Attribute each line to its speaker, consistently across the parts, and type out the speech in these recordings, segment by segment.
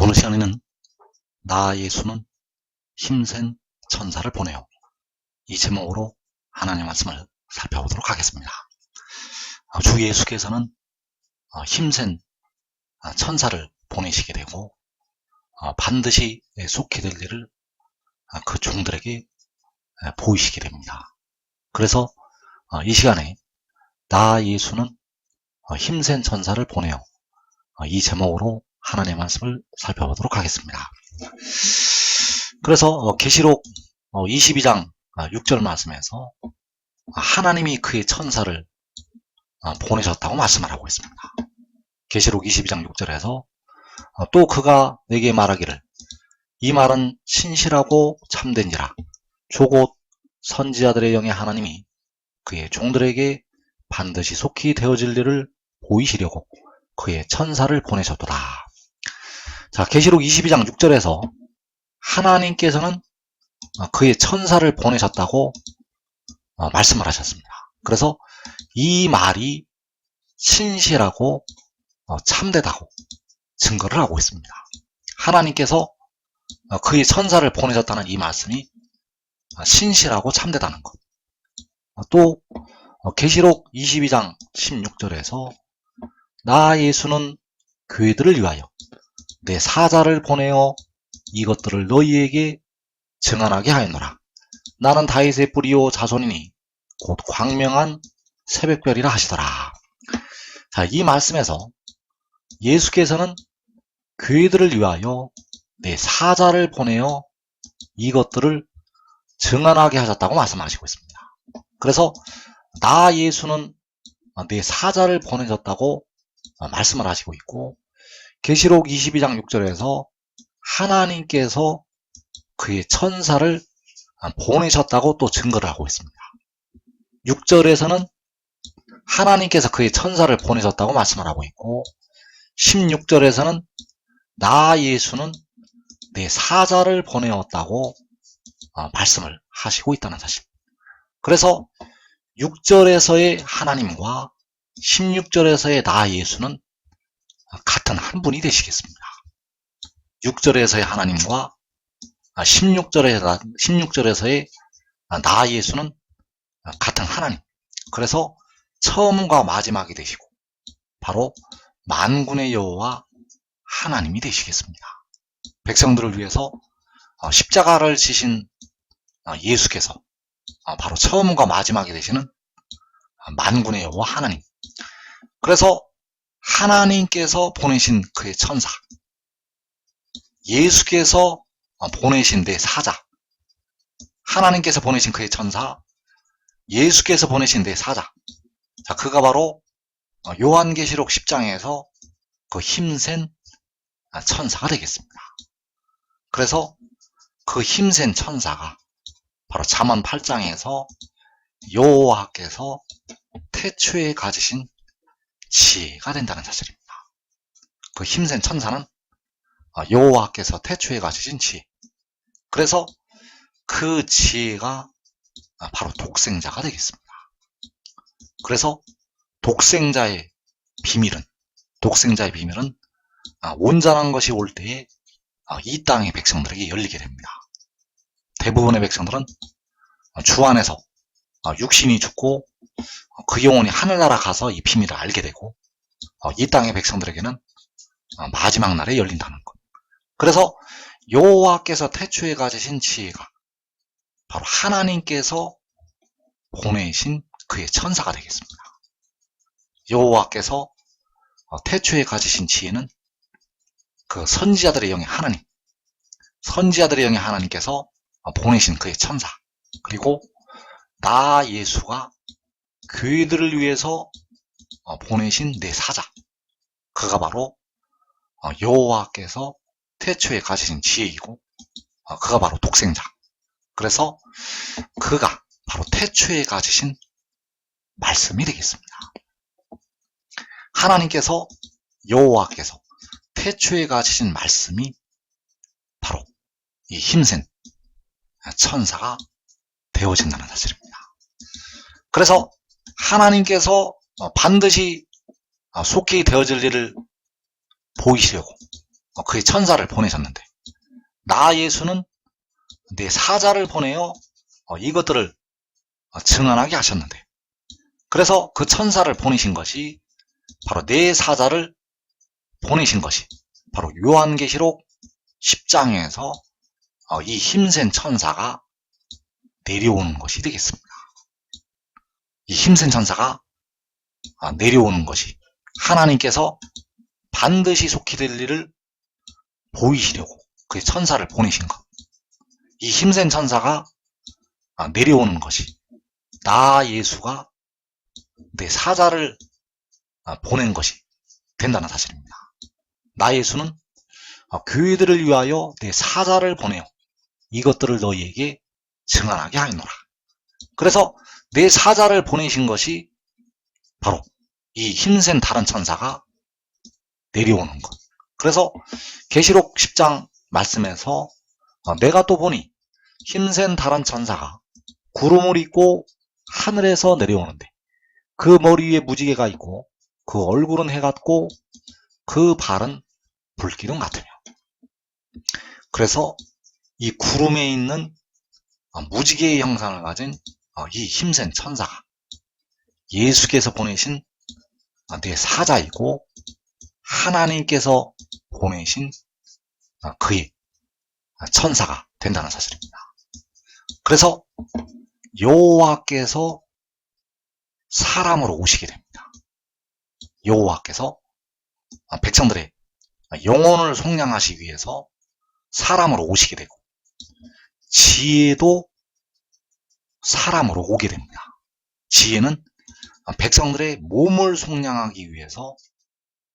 Speaker 1: 오늘 시간에는 나 예수는 힘센 천사를 보내요, 이 제목으로 하나님의 말씀을 살펴보도록 하겠습니다. 주 예수께서는 힘센 천사를 보내시게 되고 반드시 속히 될 일을 그 종들에게 보이시게 됩니다. 그래서 이 시간에 나 예수는 힘센 천사를 보내요, 이 제목으로 하나님의 말씀을 살펴보도록 하겠습니다. 그래서 계시록 22장 6절 말씀에서 하나님이 그의 천사를 보내셨다고 말씀을 하고 있습니다. 계시록 22장 6절에서 또 그가 내게 말하기를 이 말은 신실하고 참된지라 조곧 선지자들의 영의 하나님이 그의 종들에게 반드시 속히 되어질 일을 보이시려고 그의 천사를 보내셨도다. 자, 계시록 22장 6절에서 하나님께서는 그의 천사를 보내셨다고 말씀을 하셨습니다. 그래서 이 말이 신실하고 참되다고 증거를 하고 있습니다. 하나님께서 그의 천사를 보내셨다는 이 말씀이 신실하고 참되다는 것. 또 계시록 22장 16절에서 나 예수는 교회들을 위하여 내 사자를 보내어 이것들을 너희에게 증언하게 하였노라. 나는 다윗의 뿌리요 자손이니 곧 광명한 새벽별이라 하시더라. 자, 이 말씀에서 예수께서는 교회들을 위하여 내 사자를 보내어 이것들을 증언하게 하셨다고 말씀하시고 있습니다. 그래서 나 예수는 내 사자를 보내셨다고 말씀을 하시고 있고, 계시록 22장 6절에서 하나님께서 그의 천사를 보내셨다고 또 증거를 하고 있습니다. 6절에서는 하나님께서 그의 천사를 보내셨다고 말씀을 하고 있고, 16절에서는 나 예수는 내 사자를 보내었다고 말씀을 하시고 있다는 사실. 그래서 6절에서의 하나님과 16절에서의 나 예수는 같은 한 분이 되시겠습니다. 6절에서의 하나님과 16절에서의 나 예수는 같은 하나님. 그래서 처음과 마지막이 되시고 바로 만군의 여호와 하나님이 되시겠습니다. 백성들을 위해서 십자가를 지신 예수께서 바로 처음과 마지막이 되시는 만군의 여호와 하나님. 그래서 하나님께서 보내신 그의 천사, 예수께서 보내신 내 사자, 하나님께서 보내신 그의 천사, 예수께서 보내신 내 사자. 자, 그가 바로 요한계시록 10장에서 그 힘센 천사가 되겠습니다. 그래서 그 힘센 천사가 바로 잠언 8장에서 여호와께서 태초에 가지신 지혜가 된다는 사실입니다. 그 힘센 천사는 여호와께서 태초에 가지신 지혜. 그래서 그 지혜가 바로 독생자가 되겠습니다. 그래서 독생자의 비밀은 온전한 것이 올 때에 이 땅의 백성들에게 열리게 됩니다. 대부분의 백성들은 주 안에서 육신이 죽고 그 영혼이 하늘나라 가서 이 비밀을 알게 되고, 이 땅의 백성들에게는 마지막 날에 열린다는 것. 그래서 여호와께서 태초에 가지신 지혜가 바로 하나님께서 보내신 그의 천사가 되겠습니다. 여호와께서 태초에 가지신 지혜는 그 선지자들의 영의 하나님, 선지자들의 영의 하나님께서 보내신 그의 천사, 그리고 나 예수가 교회들을 위해서 보내신 내 사자, 그가 바로 여호와께서 태초에 가지신 지혜이고, 그가 바로 독생자. 그래서 그가 바로 태초에 가지신 말씀이 되겠습니다. 하나님께서, 여호와께서 태초에 가지신 말씀이 바로 이 힘센 천사가 되어진다는 사실입니다. 그래서 하나님께서 반드시 속히 되어질 일을 보이시려고 그의 천사를 보내셨는데, 나 예수는 내 사자를 보내어 이것들을 증언하게 하셨는데, 그래서 그 천사를 보내신 것이 바로 내 사자를 보내신 것이 바로 요한계시록 10장에서 이 힘센 천사가 내려오는 것이 되겠습니다. 이 힘센 천사가 내려오는 것이 하나님께서 반드시 속히 될 일을 보이시려고 그 천사를 보내신 것. 이 힘센 천사가 내려오는 것이 나 예수가 내 사자를 보낸 것이 된다는 사실입니다. 나 예수는 교회들을 위하여 내 사자를 보내어 이것들을 너희에게 증언하게 하였노라. 그래서 내 사자를 보내신 것이 바로 이 힘센 다른 천사가 내려오는 것. 그래서 계시록 10장 말씀에서 내가 또 보니 힘센 다른 천사가 구름을 입고 하늘에서 내려오는데 그 머리 위에 무지개가 있고 그 얼굴은 해 같고 그 발은 불기둥 같으며. 그래서 이 구름에 있는 무지개의 형상을 가진 이 힘센 천사가 예수께서 보내신 내 사자이고 하나님께서 보내신 그의 천사가 된다는 사실입니다. 그래서 여호와께서 사람으로 오시게 됩니다. 여호와께서 백성들의 영혼을 속량하시기 위해서 사람으로 오시게 되고 지혜도 사람으로 오게 됩니다. 지혜는 백성들의 몸을 속량하기 위해서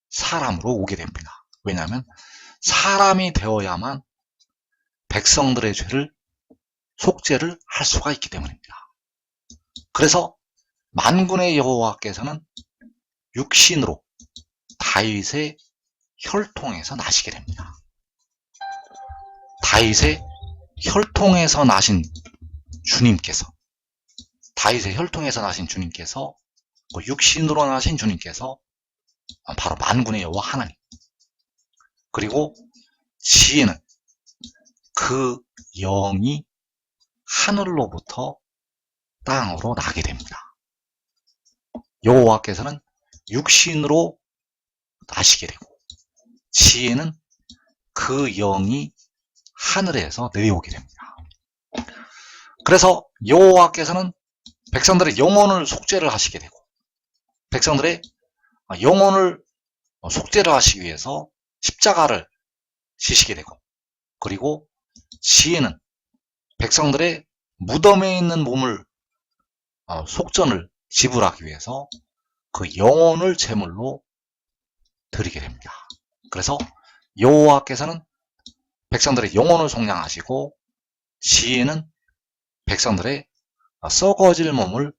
Speaker 1: 사람으로 오게 됩니다. 왜냐하면 사람이 되어야만 백성들의 죄를 속죄를 할 수가 있기 때문입니다. 그래서 만군의 여호와께서는 육신으로 다윗의 혈통에서 나시게 됩니다. 다윗의 혈통에서 나신 주님께서, 다윗의 혈통에서 나신 주님께서, 육신으로 나신 주님께서 바로 만군의 여호와 하나님. 그리고 지혜는 그 영이 하늘로부터 땅으로 나게 됩니다. 여호와께서는 육신으로 나시게 되고 지혜는 그 영이 하늘에서 내려오게 됩니다. 그래서 여호와께서는 백성들의 영혼을 속죄를 하시게 되고 백성들의 영혼을 속죄를 하시기 위해서 십자가를 지시게 되고 그리고 지혜는 백성들의 무덤에 있는 몸을 속전을 지불하기 위해서 그 영혼을 제물로 드리게 됩니다. 그래서 여호와께서는 백성들의 영혼을 속량하시고 지혜는 백성들의 썩어질 몸을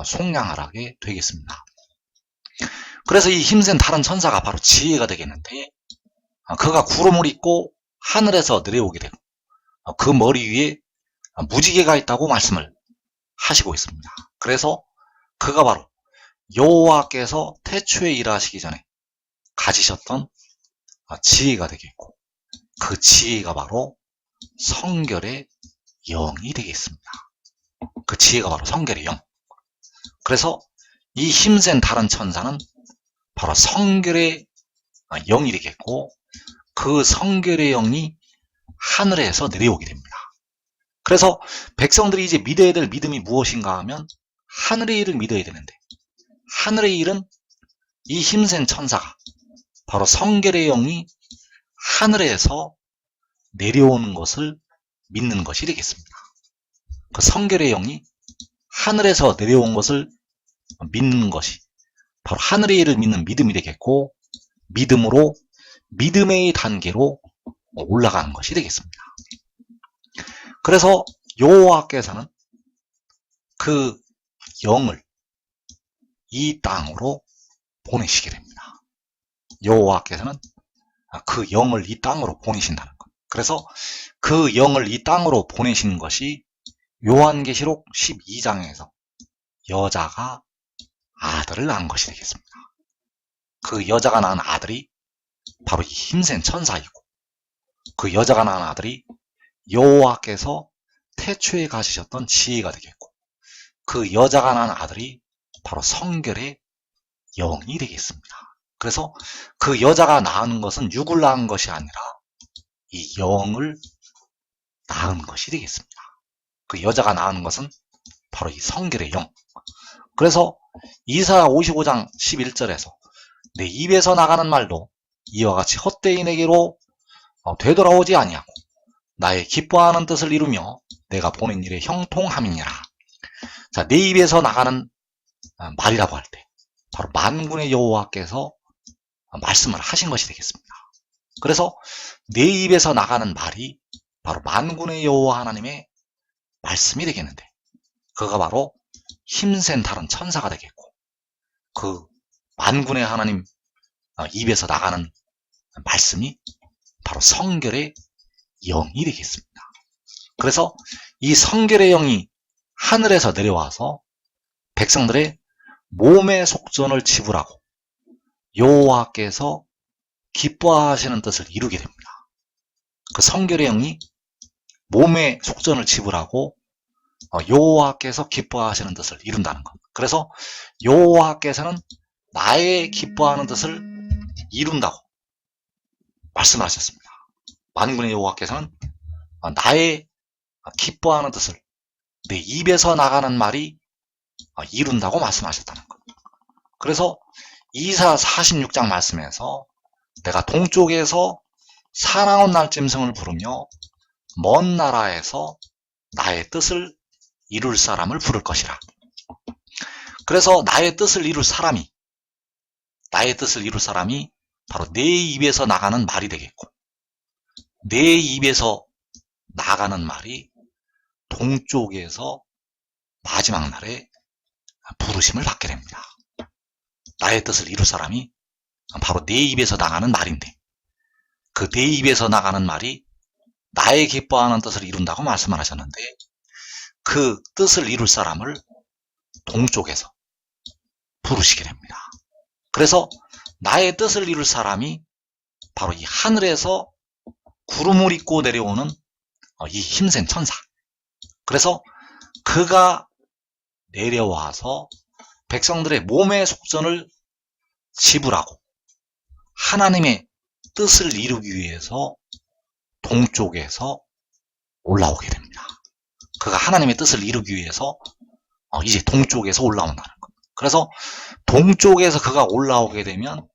Speaker 1: 속량하게 되겠습니다. 그래서 이 힘센 다른 천사가 바로 지혜가 되겠는데 그가 구름을 입고 하늘에서 내려오게 되고 그 머리 위에 무지개가 있다고 말씀을 하시고 있습니다. 그래서 그가 바로 여호와께서 태초에 일하시기 전에 가지셨던 지혜가 되겠고 그 지혜가 바로 성결의 영이 되겠습니다. 그 지혜가 바로 성결의 영. 그래서 이 힘센 다른 천사는 바로 성결의 영이 되겠고 그 성결의 영이 하늘에서 내려오게 됩니다. 그래서 백성들이 이제 믿어야 될 믿음이 무엇인가 하면 하늘의 일을 믿어야 되는데 하늘의 일은 이 힘센 천사가 바로 성결의 영이 하늘에서 내려오는 것을 믿는 것이 되겠습니다. 그 성결의 영이 하늘에서 내려온 것을 믿는 것이 바로 하늘의 일을 믿는 믿음이 되겠고 믿음으로 믿음의 단계로 올라가는 것이 되겠습니다. 그래서 여호와께서는 그 영을 이 땅으로 보내시게 됩니다. 여호와께서는 그 영을 이 땅으로 보내신다는 것. 그래서 그 영을 이 땅으로 보내신 것이 요한계시록 12장에서 여자가 아들을 낳은 것이 되겠습니다. 그 여자가 낳은 아들이 바로 이 힘센 천사이고, 그 여자가 낳은 아들이 여호와께서 태초에 가지셨던 지혜가 되겠고, 그 여자가 낳은 아들이 바로 성결의 영이 되겠습니다. 그래서 그 여자가 낳은 것은 육을 낳은 것이 아니라 이 영을 낳은 것이 되겠습니다. 그 여자가 낳은 것은 바로 이 성결의 영. 그래서 이사야 55장 11절에서 내 입에서 나가는 말도 이와 같이 헛되이 내게로 되돌아오지 아니하고 나의 기뻐하는 뜻을 이루며 내가 보낸 일에 형통함이니라. 자, 내 입에서 나가는 말이라고 할 때 바로 만군의 여호와께서 말씀을 하신 것이 되겠습니다. 그래서 내 입에서 나가는 말이 바로 만군의 여호와 하나님의 말씀이 되겠는데, 그가 바로 힘센 다른 천사가 되겠고, 그 만군의 하나님 입에서 나가는 말씀이 바로 성결의 영이 되겠습니다. 그래서 이 성결의 영이 하늘에서 내려와서 백성들의 몸의 속전을 지불하고 여호와께서 기뻐하시는 뜻을 이루게 됩니다. 그 성결의 영이 몸의 속전을 지불하고 여호와께서 기뻐하시는 뜻을 이룬다는 것. 그래서 여호와께서는 나의 기뻐하는 뜻을 이룬다고 말씀을 하셨습니다. 만군의 여호와께서는 나의 기뻐하는 뜻을 내 입에서 나가는 말이 이룬다고 말씀하셨다는 것. 그래서 이사 46장 말씀에서 내가 동쪽에서 사나운 날짐승을 부르며 먼 나라에서 나의 뜻을 이룰 사람을 부를 것이라. 그래서 나의 뜻을 이룰 사람이 바로 내 입에서 나가는 말이 되겠고, 내 입에서 나가는 말이 동쪽에서 마지막 날에 부르심을 받게 됩니다. 나의 뜻을 이룰 사람이 바로 내 입에서 나가는 말인데, 그 내 입에서 나가는 말이 나의 기뻐하는 뜻을 이룬다고 말씀을 하셨는데, 그 뜻을 이룰 사람을 동쪽에서 부르시게 됩니다. 그래서 나의 뜻을 이룰 사람이 바로 이 하늘에서 구름을 입고 내려오는 이 힘센 천사. 그래서 그가 내려와서 백성들의 몸의 속전을 지불하고 하나님의 뜻을 이루기 위해서 동쪽에서 올라오게 됩니다. 그가 하나님의 뜻을 이루기 위해서 이제 동쪽에서 올라온다는 것. 그래서 동쪽에서 그가 올라오게 되면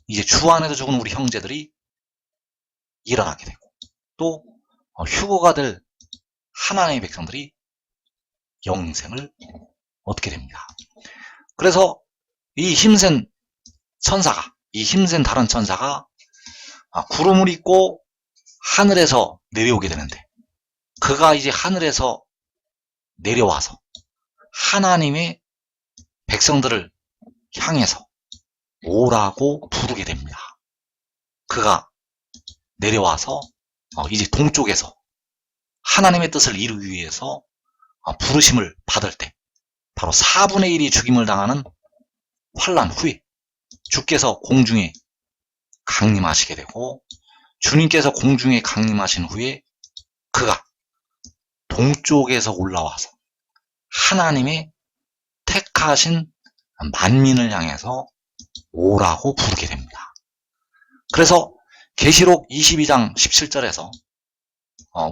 Speaker 1: 이제 주 안에서 죽은 우리 형제들이 일어나게 되고, 또 휴거가 될 하나님의 백성들이 영생을 얻게 됩니다. 그래서 이 힘센 다른 천사가 구름을 입고 하늘에서 내려오게 되는데, 그가 이제 하늘에서 내려와서 하나님의 백성들을 향해서 오라고 부르게 됩니다. 그가 내려와서 이제 동쪽에서 하나님의 뜻을 이루기 위해서 부르심을 받을 때, 바로 4분의 1이 죽임을 당하는 환란 후에 주께서 공중에 강림하시게 되고, 주님께서 공중에 강림하신 후에 그가 동쪽에서 올라와서 하나님의 택하신 만민을 향해서 오라고 부르게 됩니다. 그래서 계시록 22장 17절에서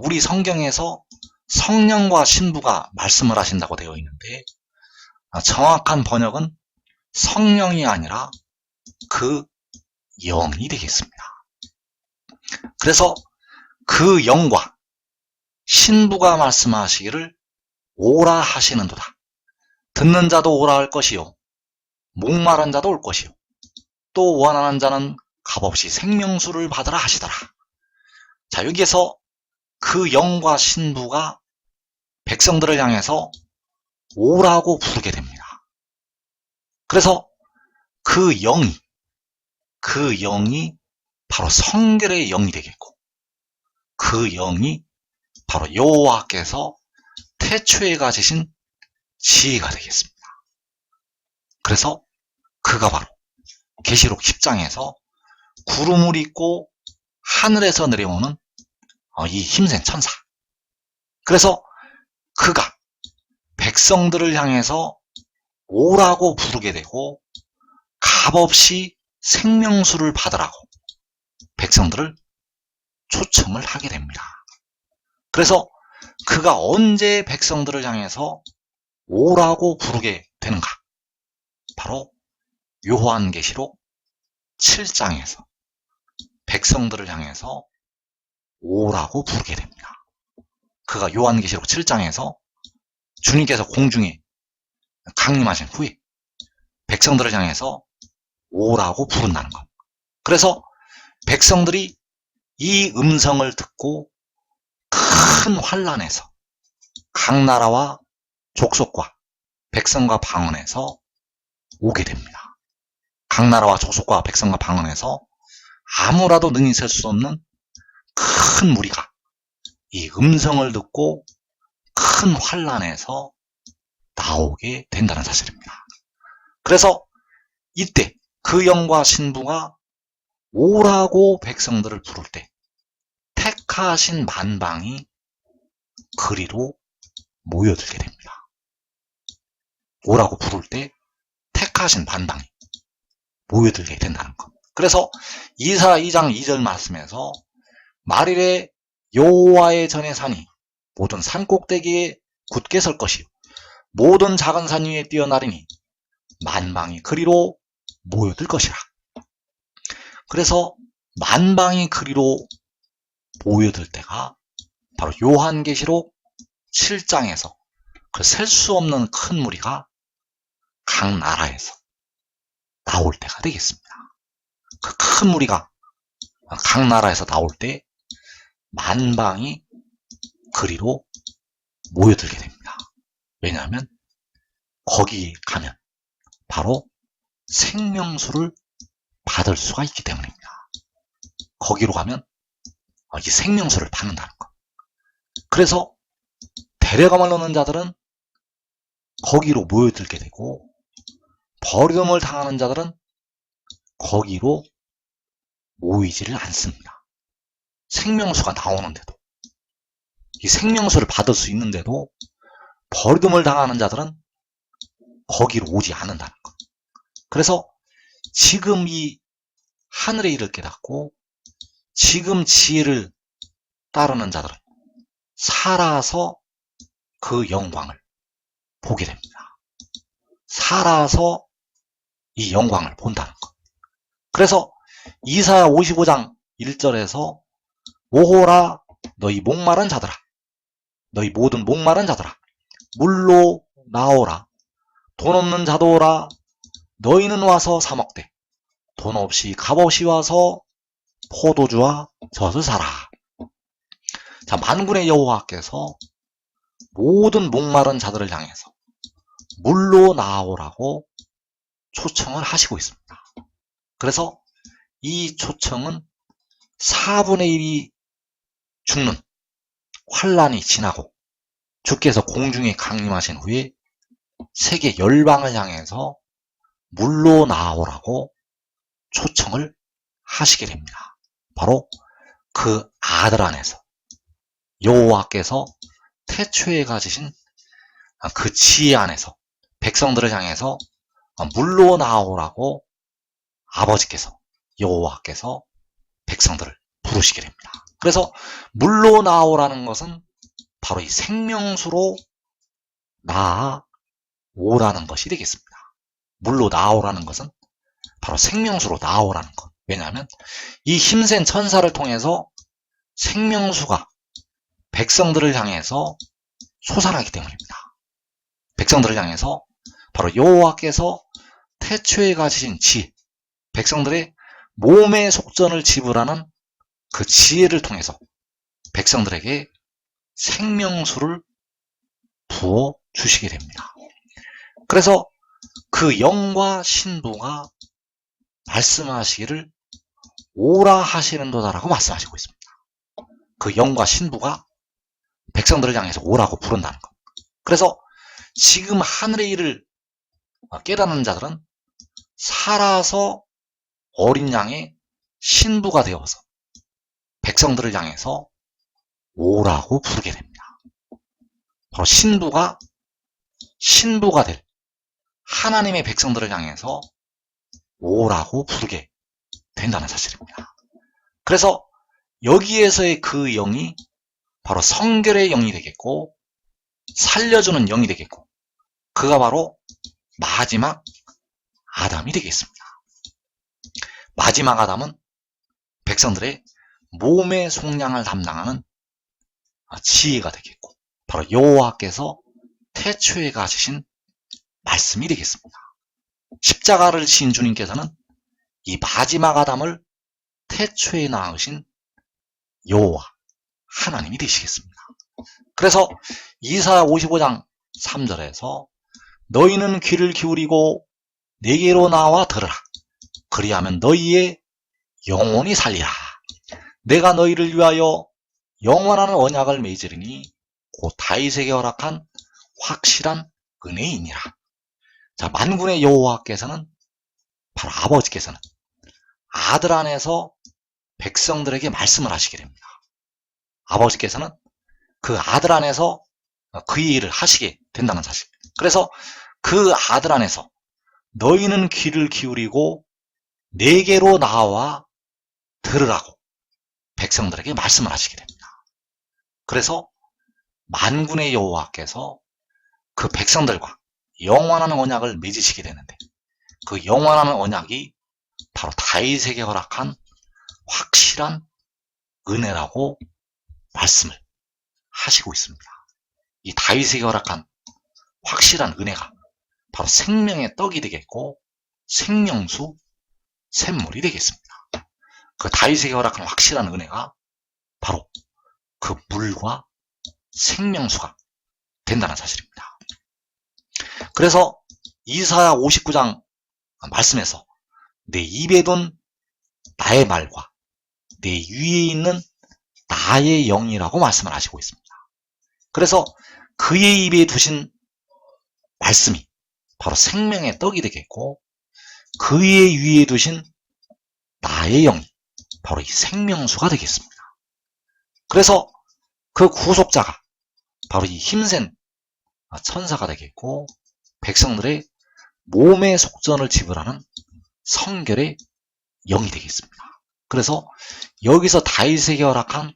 Speaker 1: 우리 성경에서 성령과 신부가 말씀을 하신다고 되어 있는데, 정확한 번역은 성령이 아니라 그 영이 되겠습니다. 그래서 그 영과 신부가 말씀하시기를 오라 하시는도다. 듣는 자도 오라 할 것이요, 목마른 자도 올 것이요, 또 원하는 자는 값없이 생명수를 받으라 하시더라. 자, 여기에서 그 영과 신부가 백성들을 향해서 오라고 부르게 됩니다. 그래서 그 영이 바로 성결의 영이 되겠고, 그 영이 바로 여호와께서 태초에 가지신 지혜가 되겠습니다. 그래서 그가 바로 계시록 10장에서 구름을 잇고 하늘에서 내려오는 이 힘센 천사. 그래서 그가 백성들을 향해서 오라고 부르게 되고 값없이 생명수를 받으라고 백성들을 초청을 하게 됩니다. 그래서 그가 언제 백성들을 향해서 오라고 부르게 되는가? 바로 요한계시록 7장에서 백성들을 향해서 오라고 부르게 됩니다. 그가 요한계시록 7장에서 주님께서 공중에 강림하신 후에 백성들을 향해서 오라고 부른다는 것. 그래서 백성들이 이 음성을 듣고 큰 환란에서 각 나라와 족속과 백성과 방언에서 오게 됩니다. 각 나라와 족속과 백성과 방언에서 아무라도 능히 셀 수 없는 큰 무리가 이 음성을 듣고 큰 환란에서 나오게 된다는 사실입니다. 그래서 이때 그 영과 신부가 오라고 백성들을 부를 때 택하신 만방이 그리로 모여들게 됩니다. 오라고 부를 때 택하신 만방이 모여들게 된다는 것. 그래서 이사야 2장 2절 말씀에서 말일에 여호와의 전에 산이 모든 산 꼭대기에 굳게 설 것이요 모든 작은 산 위에 뛰어나리니 만방이 그리로 모여들 것이라. 그래서 만방이 그리로 모여들 때가 바로 요한계시록 7장에서 그 셀 수 없는 큰 무리가 각 나라에서 나올 때가 되겠습니다. 그 큰 무리가 각 나라에서 나올 때 만방이 그리로 모여들게 됩니다. 왜냐하면 거기 가면 바로 생명수를 받을 수가 있기 때문입니다. 거기로 가면 이 생명수를 받는다는 것. 그래서 데려감을 넣는 자들은 거기로 모여들게 되고 버림을 당하는 자들은 거기로 모이지를 않습니다. 생명수가 나오는데도 이 생명수를 받을 수 있는데도 버림을 당하는 자들은 거기로 오지 않는다는 것. 그래서 지금 이 하늘의 일을 깨닫고 지금 지혜를 따르는 자들은 살아서 그 영광을 보게 됩니다. 살아서 이 영광을 본다는 것. 그래서 이사야 55장 1절에서 오호라 너희 목마른 자들아 너희 모든 목마른 자들아 물로 나오라 돈 없는 자도 오라 너희는 와서 사 먹되 돈 없이 값없이 와서 포도주와 젖을 사라. 자, 만군의 여호와께서 모든 목마른 자들을 향해서 물로 나오라고 초청을 하시고 있습니다. 그래서 이 초청은 4분의 1이 죽는 환란이 지나고 주께서 공중에 강림하신 후에 세계 열방을 향해서 물로 나오라고 초청을 하시게 됩니다. 바로 그 아들 안에서 여호와께서 태초에 가지신 그 지혜 안에서 백성들을 향해서 물로 나오라고 아버지께서 여호와께서 백성들을 부르시게 됩니다. 그래서 물로 나오라는 것은 바로 이 생명수로 나오라는 것이 되겠습니다. 물로 나오라는 것은 바로 생명수로 나오라는 것. 왜냐하면 이 힘센 천사를 통해서 생명수가 백성들을 향해서 솟아나기 때문입니다. 백성들을 향해서 바로 여호와께서 태초에 가지신 지혜, 백성들의 몸의 속전을 지불하는 그 지혜를 통해서 백성들에게 생명수를 부어 주시게 됩니다. 그래서 그 영과 신부가 말씀하시기를 오라 하시는도다라고 말씀하시고 있습니다. 그 영과 신부가 백성들을 향해서 오라고 부른다는 것. 그래서 지금 하늘의 일을 깨닫는 자들은 살아서 어린 양의 신부가 되어서 백성들을 향해서 오라고 부르게 됩니다. 바로 신부가 될 하나님의 백성들을 향해서 오라고 부르게 된다는 사실입니다. 그래서 여기에서의 그 영이 바로 성결의 영이 되겠고, 살려주는 영이 되겠고, 그가 바로 마지막 아담이 되겠습니다. 마지막 아담은 백성들의 몸의 속량을 담당하는 지혜가 되겠고, 바로 여호와께서 태초에 가지신 말씀이 되겠습니다. 십자가를 지신 주님께서는 이 마지막 아담을 태초에 낳으신 여호와 하나님이 되시겠습니다. 그래서 이사야 55장 3절에서 너희는 귀를 기울이고 내게로 나와 들으라. 그리하면 너희의 영혼이 살리라. 내가 너희를 위하여 영원한 언약을 맺으리니 곧 다윗에게 허락한 확실한 은혜이니라. 자, 만군의 여호와께서는 바로 아버지께서는 아들 안에서 백성들에게 말씀을 하시게 됩니다. 아버지께서는 그 아들 안에서 그 일을 하시게 된다는 사실. 그래서 그 아들 안에서 너희는 귀를 기울이고 내게로 나와 들으라고 백성들에게 말씀을 하시게 됩니다. 그래서 만군의 여호와께서 그 백성들과 영원한 언약을 맺으시게 되는데, 그 영원한 언약이 바로 다윗에게 허락한 확실한 은혜라고 말씀을 하시고 있습니다. 이 다윗에게 허락한 확실한 은혜가 바로 생명의 떡이 되겠고 생명수 샘물이 되겠습니다. 그 다윗에게 허락한 확실한 은혜가 바로 그 물과 생명수가 된다는 사실입니다. 그래서 이사야 59장 말씀에서 내 입에 둔 나의 말과 내 위에 있는 나의 영이라고 말씀을 하시고 있습니다. 그래서 그의 입에 두신 말씀이 바로 생명의 떡이 되겠고, 그의 위에 두신 나의 영이 바로 이 생명수가 되겠습니다. 그래서 그 구속자가 바로 이 힘센 천사가 되겠고, 백성들의 몸의 속전을 지불하는 성결의 영이 되겠습니다. 그래서 여기서 다윗에게 허락한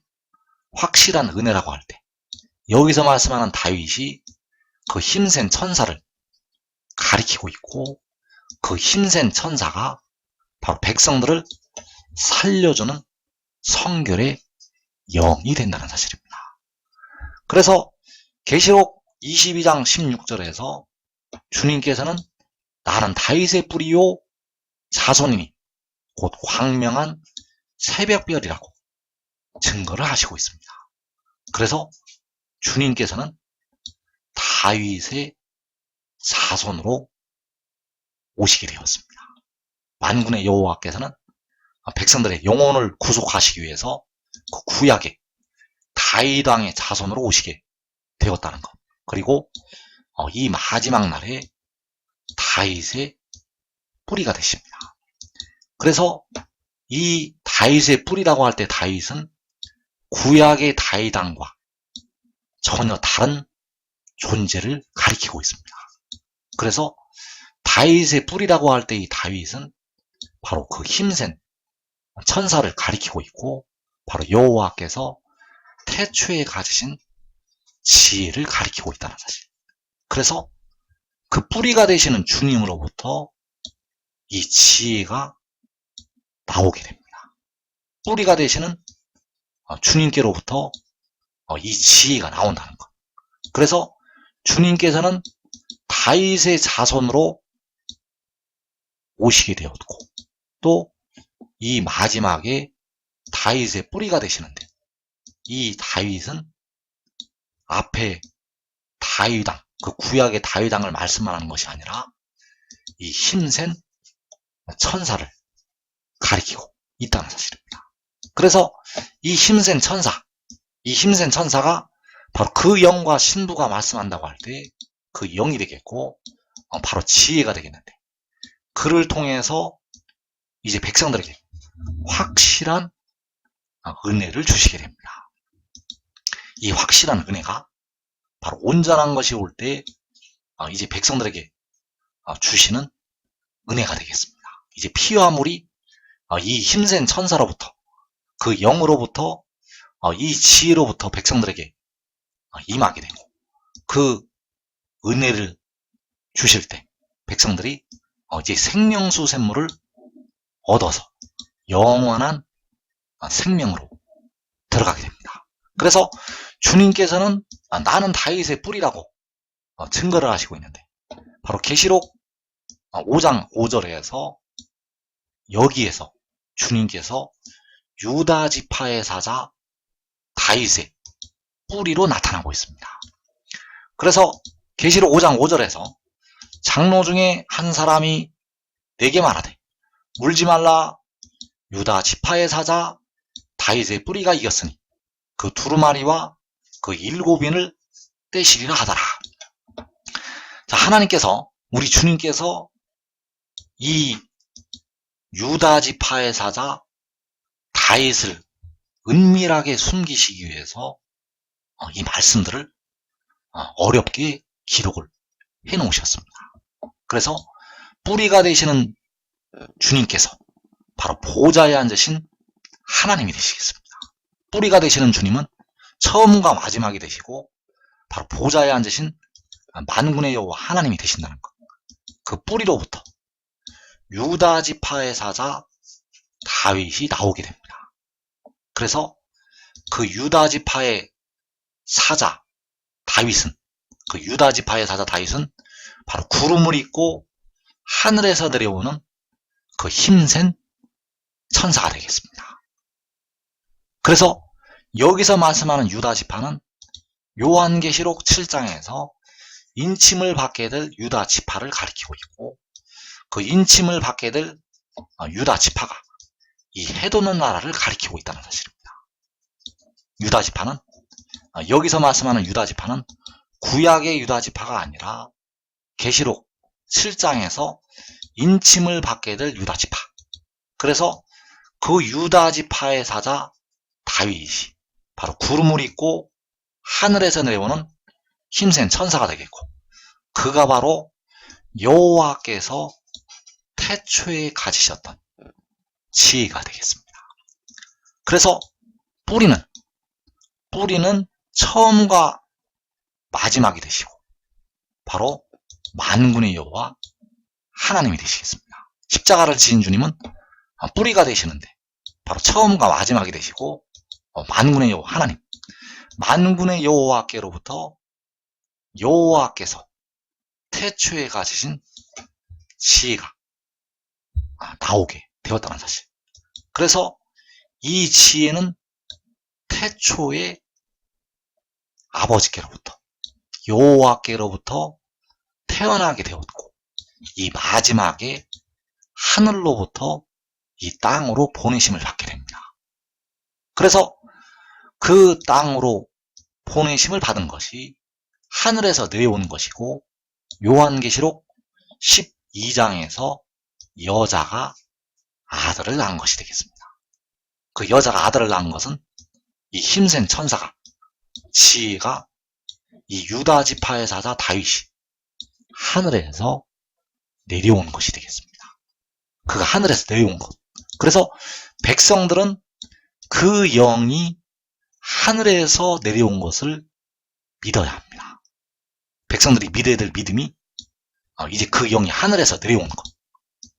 Speaker 1: 확실한 은혜라고 할 때, 여기서 말씀하는 다윗이 그 힘센 천사를 가리키고 있고, 그 힘센 천사가 바로 백성들을 살려주는 성결의 영이 된다는 사실입니다. 그래서 계시록 22장 16절에서 주님께서는 나는 다윗의 뿌리요 자손이니 곧 광명한 새벽별이라고 증거를 하시고 있습니다. 그래서 주님께서는 다윗의 자손으로 오시게 되었습니다. 만군의 여호와께서는 백성들의 영혼을 구속하시기 위해서 그 구약의 다윗 왕의 자손으로 오시게 되었다는 것. 그리고 이 마지막 날에 다윗의 뿌리가 되십니다. 그래서 이 다윗의 뿌리라고 할 때 다윗은 구약의 다윗 왕과 전혀 다른 존재를 가리키고 있습니다. 그래서 다윗의 뿌리라고 할 때 이 다윗은 바로 그 힘센 천사를 가리키고 있고, 바로 여호와께서 태초에 가지신 지혜를 가리키고 있다는 사실. 그래서 그 뿌리가 되시는 주님으로부터 이 지혜가 나오게 됩니다. 뿌리가 되시는 주님께로부터 이 지혜가 나온다는 것. 그래서 주님께서는 다윗의 자손으로 오시게 되었고, 또 이 마지막에 다윗의 뿌리가 되시는데, 이 다윗은 앞에 다윗왕, 그 구약의 다윗왕을 말씀하는 것이 아니라 이 힘센 천사를 가리키고 있다는 사실입니다. 그래서 이 힘센 천사가 바로 그 영과 신부가 말씀한다고 할 때 그 영이 되겠고, 바로 지혜가 되겠는데, 그를 통해서 이제 백성들에게 확실한 은혜를 주시게 됩니다. 이 확실한 은혜가 바로 온전한 것이 올 때 이제 백성들에게 주시는 은혜가 되겠습니다. 이제 피와 물이 이 힘센 천사로부터 그 영으로부터 이 지혜로부터 백성들에게 임하게 되고 그 은혜를 주실 때 백성들이 이제 생명수 샘물을 얻어서 영원한 생명으로 들어가게 됩니다. 그래서 주님께서는 나는 다윗의 뿌리라고 증거를 하시고 있는데 바로 계시록 5장 5절에서 여기에서 주님께서 유다 지파의 사자 다윗의 뿌리로 나타나고 있습니다. 그래서 계시록 5장 5절에서 장로 중에 한 사람이 내게 말하되 물지 말라 유다 지파의 사자 다윗의 뿌리가 이겼으니 그 두루마리와 그 7인을 떼시리라 하더라. 자, 하나님께서 우리 주님께서 이 유다 지파의 사자 다윗을 은밀하게 숨기시기 위해서 이 말씀들을 어렵게 기록을 해 놓으셨습니다. 그래서 뿌리가 되시는 주님께서 바로 보좌에 앉으신 하나님이 되시겠습니다. 뿌리가 되시는 주님은 처음과 마지막이 되시고 바로 보좌에 앉으신 만군의 여호와 하나님이 되신다는 것. 그 뿌리로부터 유다 지파의 사자 다윗이 나오게 됩니다. 그래서 그 유다 지파의 사자 다윗은 그 유다 지파의 사자 다윗은 바로 구름을 입고 하늘에서 내려오는 그 힘센 천사가 되겠습니다. 그래서 여기서 말씀하는 유다 지파는 요한계시록 7장에서 인침을 받게 될 유다 지파를 가리키고 있고 그 인침을 받게 될 유다 지파가 이 해도는 나라를 가리키고 있다는 사실입니다. 유다 지파는 여기서 말씀하는 유다 지파는 구약의 유다 지파가 아니라 계시록 7장에서 인침을 받게 될 유다 지파. 그래서 그 유다 지파의 사자 다윗이 바로 구름을 입고 하늘에서 내려오는 힘센 천사가 되겠고 그가 바로 여호와께서 태초에 가지셨던 지혜가 되겠습니다. 그래서 뿌리는 처음과 마지막이 되시고 바로 만군의 여호와 하나님이 되시겠습니다. 십자가를 지신 주님은 뿌리가 되시는데 바로 처음과 마지막이 되시고 만군의 여호와 하나님, 만군의 여호와께로부터 여호와께서 태초에 가지신 지혜가 나오게 되었다는 사실. 그래서 이 지혜는 태초에 아버지께로부터 여호와께로부터 태어나게 되었고 이 마지막에 하늘로부터 이 땅으로 보내심을 받게 됩니다. 그래서 그 땅으로 보내심을 받은 것이 하늘에서 내려온 것이고 요한계시록 12장에서 여자가 아들을 낳은 것이 되겠습니다. 그 여자가 아들을 낳은 것은 이 힘센 천사가 지혜가 이 유다 지파의 사자 다윗이 하늘에서 내려온 것이 되겠습니다. 그가 하늘에서 내려온 것. 그래서 백성들은 그 영이 하늘에서 내려온 것을 믿어야 합니다. 백성들이 믿어야 될 믿음이 이제 그 영이 하늘에서 내려온 것.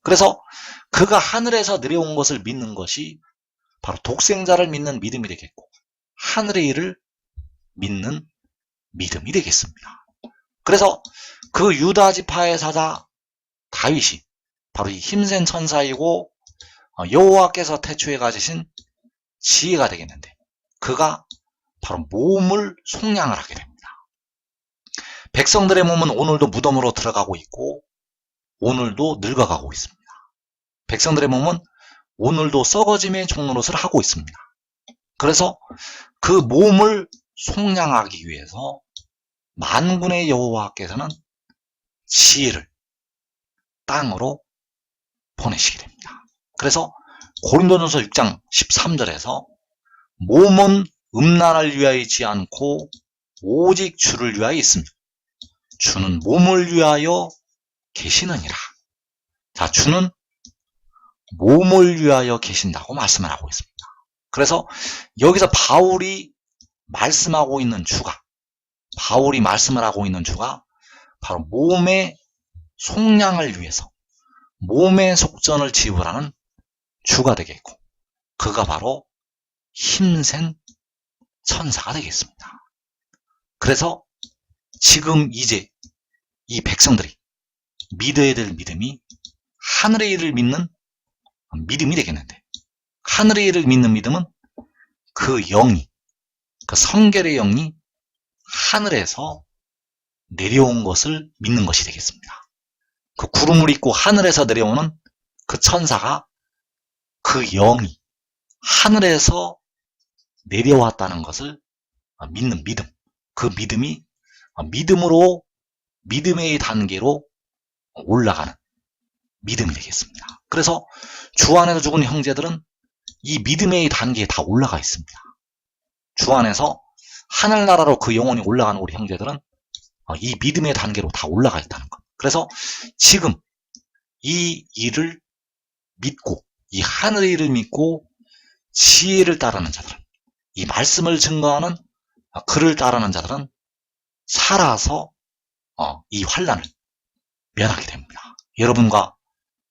Speaker 1: 그래서 그가 하늘에서 내려온 것을 믿는 것이 바로 독생자를 믿는 믿음이 되겠고 하늘의 일을 믿는 믿음이 되겠습니다. 그래서 그 유다 지파의 사자 다윗이 바로 이 힘센 천사이고 여호와께서 태초에 가지신 지혜가 되겠는데 그가 바로 몸을 속량을 하게 됩니다. 백성들의 몸은 오늘도 무덤으로 들어가고 있고 오늘도 늙어가고 있습니다. 백성들의 몸은 오늘도 썩어짐의 종노릇을 하고 있습니다. 그래서 그 몸을 속량하기 위해서 만군의 여호와께서는 지혜를 땅으로 보내시게 됩니다. 그래서 고린도전서 6장 13절에서 몸은 음란을 위하여 있지 않고 오직 주를 위하여 있으며 주는 몸을 위하여 계시느니라. 자, 주는 몸을 위하여 계신다고 말씀을 하고 있습니다. 그래서 여기서 바울이 말씀하고 있는 주가 바로 몸의 속량을 위해서 몸의 속전을 지불하는 주가 되겠고, 그가 바로 힘센 천사가 되겠습니다. 그래서 지금 이제 이 백성들이 믿어야 될 믿음이 하늘의 일을 믿는 믿음이 되겠는데, 하늘의 일을 믿는 믿음은 그 영이, 그 성결의 영이 하늘에서 내려온 것을 믿는 것이 되겠습니다. 그 구름을 입고 하늘에서 내려오는 그 천사가, 그 영이 하늘에서 내려왔다는 것을 믿는 믿음, 그 믿음이 믿음으로 믿음의 단계로 올라가는 믿음이 되겠습니다. 그래서 주 안에서 죽은 형제들은 이 믿음의 단계에 다 올라가 있습니다. 주 안에서 하늘나라로 그 영혼이 올라가는 우리 형제들은 이 믿음의 단계로 다 올라가 있다는 것. 그래서 지금 이 일을 믿고, 이 하늘의 일을 믿고 지혜를 따르는 자들은, 이 말씀을 증거하는 그를 따르는 자들은 살아서 이 환난을 면하게 됩니다. 여러분과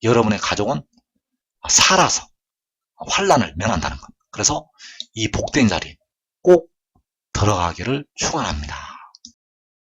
Speaker 1: 여러분의 가족은 살아서 환난을 면한다는 것. 그래서 이 복된 자리에 꼭 들어가기를 축원합니다.